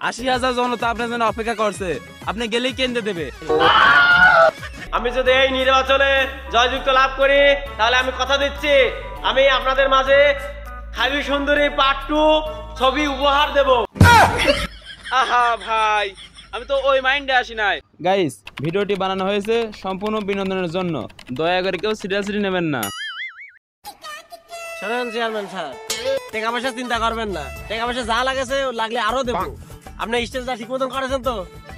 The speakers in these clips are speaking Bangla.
80,000 জনতা আপনার জন্য অপেক্ষা করছে, আপনি গেলেই কেন্দ্রে দেবে। আমি যদি এই নির্বাচনে জয়যুক্ত লাভ করি তাহলে আমি কথা দিচ্ছি আমি আপনাদের মাঝে খালি সুন্দরী পার্ট 2 ছবি উপহার দেব। আহা ভাই, আমি তো ওই মাইন্ডে আসি নাই। গাইস, ভিডিওটি বানানো হয়েছে সম্পূর্ণ বিনোদনের জন্য, দয়া করে কেউ সিরিয়াসলি নেবেন না। শোনেন চেয়ারম্যান স্যার, টাকা পয়সা চিন্তা করবেন না, টাকা পয়সা যা লাগেছে লাগলে আরো দেবো। আপনি স্টেজটা ঠিক মতন করেছেন তো?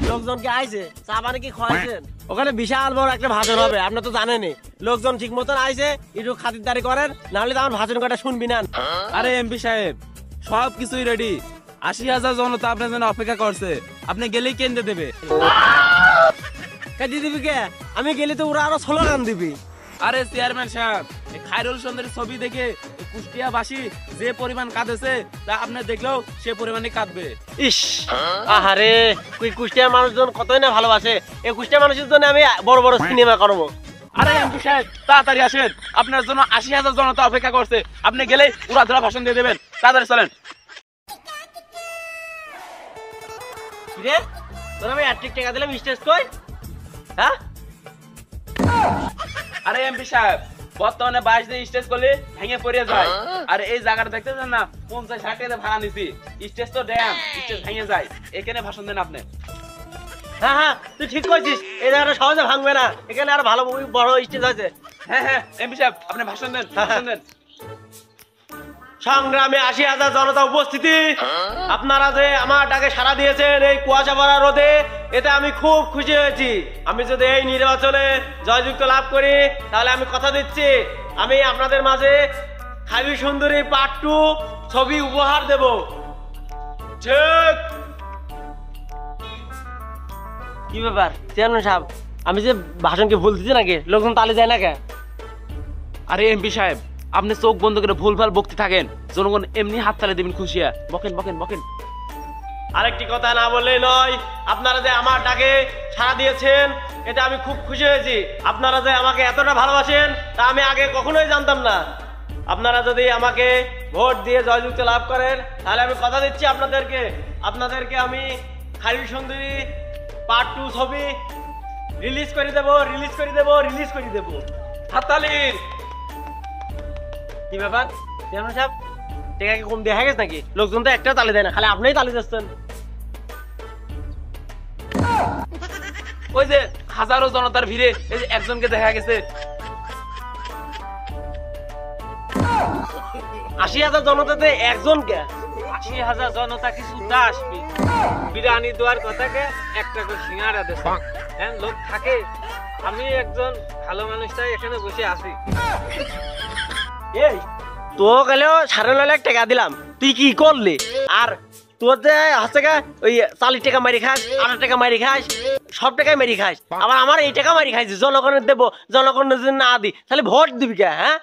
লোকজনকে আইছে, চা পানি কি খাওয়াইছেন? ওখানে বিশাল বড় একটা ভাষণ হবে, আপনি তো জানেনই। লোকজন ঠিক মতন আইছে, একটু খাতিরদারি করেন, নাহলে তো আমার ভাষণ কটা শুনবি না। আরে এমপি সাহেব, সব কিছুই রেডি। 80,000 জনতা আপনার জন্য অপেক্ষা করছে, আপনি গেলেই কেন্দ্রে দেবে। দিয়ে দিবি কে? আমি গেলে তো ওরা আরো স্লোগান দিবি। আরে চেয়ারম্যান সাহেব, খায়রুল সুন্দরের ছবি দেখে কুষ্টিয়াবাসী যে পরিমাণ কাঁদেছে তা আপনি দেখলেও সে পরিমাণে কাঁদবে। ইস, আহারে, কুষ্টিয়ার মানুষজন কতই না ভালোবাসে। এই কুষ্টিয়ার মানুষের জন্য আমি বড় বড় সিনেমা করবো। আরে এমপি সাহেব, তাড়াতাড়ি আসেন, আপনার জন্য 80,000 জনতা অপেক্ষা করছে, আপনি গেলেই উড়া ধরা ভাষণ দিয়ে দেবেন। তাড়াতাড়ি চলেন। রে, তোর আমি আর্টিক টাকা দিলাম, স্টেজ কই? হ্যাঁ? আরে এমপি সাহেব, বর্তমানে 22 দিয়ে স্টেজ করলে ভেঙে পড়ে যায়। আর এই জায়গাটা দেখতেছেন না, 50-60 টাকা ভাড়া নিছি। স্টেজ তো ড্যাম, স্টেজ ভেঙে যায়। এখানে ভাষণ দেন আপনি। হ্যাঁ হ্যাঁ, তুই ঠিক কইছিস, এই জায়গাটা সহজে ভাঙবে না, এখানে আর ভালো বড় স্টেজ আছে। হ্যাঁ হ্যাঁ এমপি সাহেব, আপনি ভাষণ দেন, ভাষণ দেন। সংগ্রামে 80,000 জনতা উপস্থিতি, আপনারা যে আমার ডাকে সাড়া দিয়েছেন এই কুয়াশা ভরা রোদে, এতে আমি খুব খুশি হয়েছি। আমি যদি এই নির্বাচনে জয়যুক্ত লাভ করি তাহলে আমি কথা দিচ্ছি আমি আপনাদের মাঝে খালি সুন্দরী পার্ট 2 ছবি উপহার দেব। ঠিক কি ব্যাপার চেয়ারম্যান সাহেব, আমি যে ভাষণ কি ভুল দিচ্ছি নাকি? লোকজন তালি যায় না কে? আরে এমপি সাহেব, আপনি চোখ বন্ধ করে ভুলভাল বকতে থাকেন, জনগণ এমনি হাত তালে দেবেন খুশিয়া। বকেন বকেন বকেন। আরেকটি কথা না বললেই নয়, আপনারা যে আমার ডাকে সাড়া দিয়েছেন এতে আমি খুব খুশি হয়েছি। আপনারা যে আমাকে এতটা ভালোবাসেন তা আমি আগে কখনোই জানতাম না। আপনারা যদি আমাকে ভোট দিয়ে জয়যুক্ত লাভ করেন তাহলে আমি কথা দিচ্ছি আপনাদেরকে আমি খালি সুন্দরী পার্ট 2 ছবি রিলিজ করে দেব। হাততালির। কি ব্যাপার চেয়ারম্যান সাহেব, টাকা কি কম দেখা গেছে নাকি? লোকজন তো একটা তালি দেয় না, খালি আপনিই তালি দিচ্ছেন। ওই যে হাজারো জনতার ভিড়ে এই যে একজনকে দেখা গেছে। 80,000 জনতাতে একজনকে? 80,000 জনতা কিছু দাস বিরিয়ানি দেওয়ার কথাকে একটা করে সিঙ্গারা দেশে লোক থাকে। আমি একজন ভালো মানুষটাই এখানে বসে আছি। এই তো গেলেও 9.5 লাখ টাকা দিলাম, তুই কি করলি? আর তোর যে হচ্ছে ওই 40 টাকা মারি খাস, 8 টাকা মারি খাস, সব টাকায় মারি খাস, আবার আমার এই টাকা মারি খাইছিস। জনগণের দেবো, জনগণের যদি না দি তাহলে ভোট দিবি কে? হ্যাঁ,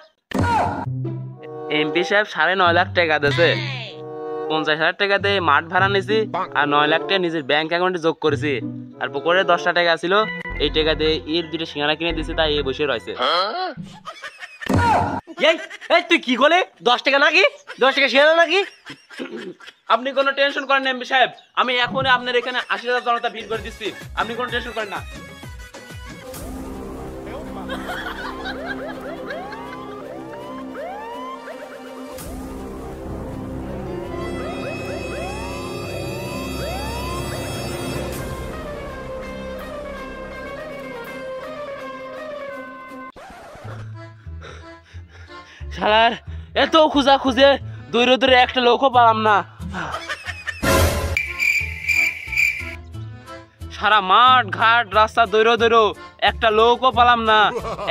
এমপি সাহেব 9.5 লাখ টাকা দিয়েছে। 50,000 টাকা দিয়ে মাঠ ভাড়া নিয়েছি, আর 9 লাখ টাকা নিজের ব্যাংক অ্যাকাউন্টে যোগ করেছি। আর পুকুরে 10টা টাকা ছিল, এই টাকা দিয়ে এর 2টা সিঙ্গারা কিনে দিয়েছি, তাই এই বসে রয়েছে। এই তুই কি করলি? 10 টাকা নাকি? 10 টাকা শেয়ার নাকি? আপনি কোনো টেনশন করেন না এমপি সাহেব, আমি এখনই আপনার এখানে 80,000 জনতা ভিড় করে দিচ্ছি, আপনি কোনো টেনশন করেন না। শালার এত খুঁজা খুঁজে দূরে একটা লোকও পালাম না। সারা মাঠ ঘাট রাস্তা দৌড়ো একটা লোকও পালাম না।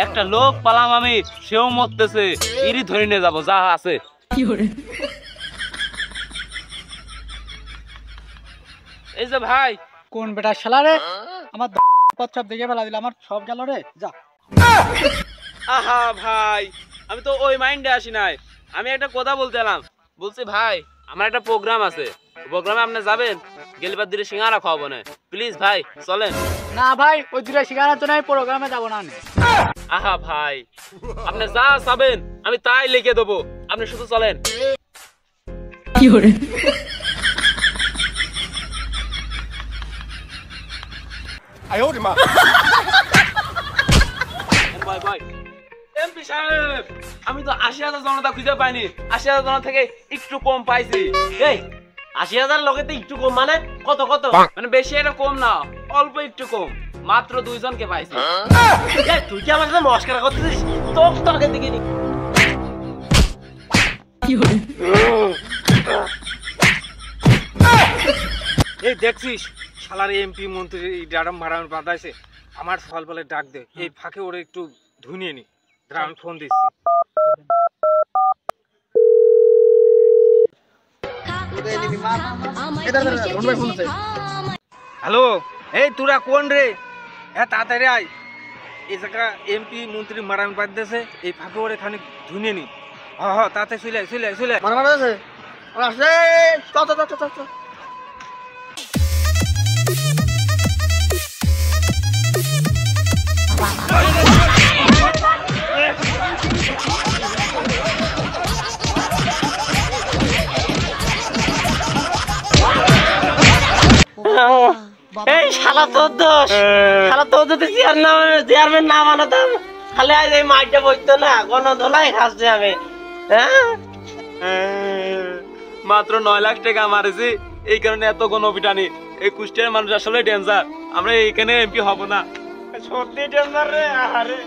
একটা লোক পালাম আমি, সেও মরতেছে। ইরি ধরে নিয়ে যাবো যা আছে। এই যে ভাই, কোন বেটা শালারে আমার সব দেখে ফেলা দিল, আমার সব গেল রে। যা। আহা ভাই, আমি তো ওই মাইন্ডে আসি নাই। আমি একটা কথা বলতে এলাম। বলছি ভাই, আমার একটা প্রোগ্রাম আছে, প্রোগ্রামে আপনি যাবেন? গেলিবার দিনে সিঙ্গারা খাওয়াবো না, প্লিজ ভাই চলেন। না ভাই, ওই দুটো শিকারের জন্য আমি প্রোগ্রামে যাবো না। আহা ভাই, আপনি যা চাবেন আমি তাই লিখে দেবো, আপনি শুধু চলেন। ভাই ভাই এমপি সাহেব, আমি তো 80,000 জনতা খুঁজে পাইনি, 80,000 জনতা থেকে একটু কম পাইছি। এই 80,000 লোকে তো একটু কম মানে কত কত? মানে বেশি একটা কম না, অল্প একটু কম, মাত্র 2 জনকে পাইছি। এই, তুই কি আমার সাথে মস্করা করতেছিস? তোর তোকে দিকে নি। এই দেখছিস শালার এমপি মন্ত্রী ডাডাম ভাড়াম বাঁধাইছে, আমার ফল বলে ডাক দে, এই ফাঁকে ওরে একটু ধুনিয়ে নি, আমি ফোন দিচ্ছি। হ্যালো, এই তোরা কোন রে? হ্যাঁ তাড়াতাড়ি আয়, এই জায়গা এমপি মন্ত্রী মারামি বাঁধতেছে, এই ফাঁকে ওরে খানি ধুনিয়ে নি। হ্যাঁ তাড়াতাড়ি চলে চলে এই শালা তোর দোষ, শালা তোর যদি চেয়ারম্যান না বানাতাম খালি আজ এই মাইটা বইতো না, গণধোলাই খাচ্ছে আমি। মাত্র 9 লাখ টাকা মারেছি, এই কারণে এত গণপিটানি। এই কুষ্টিয়ার মানুষ আসলে ডেঞ্জার, আমরা এইখানে এমপি হব না। সত্যি ডেঞ্জার রে। আরে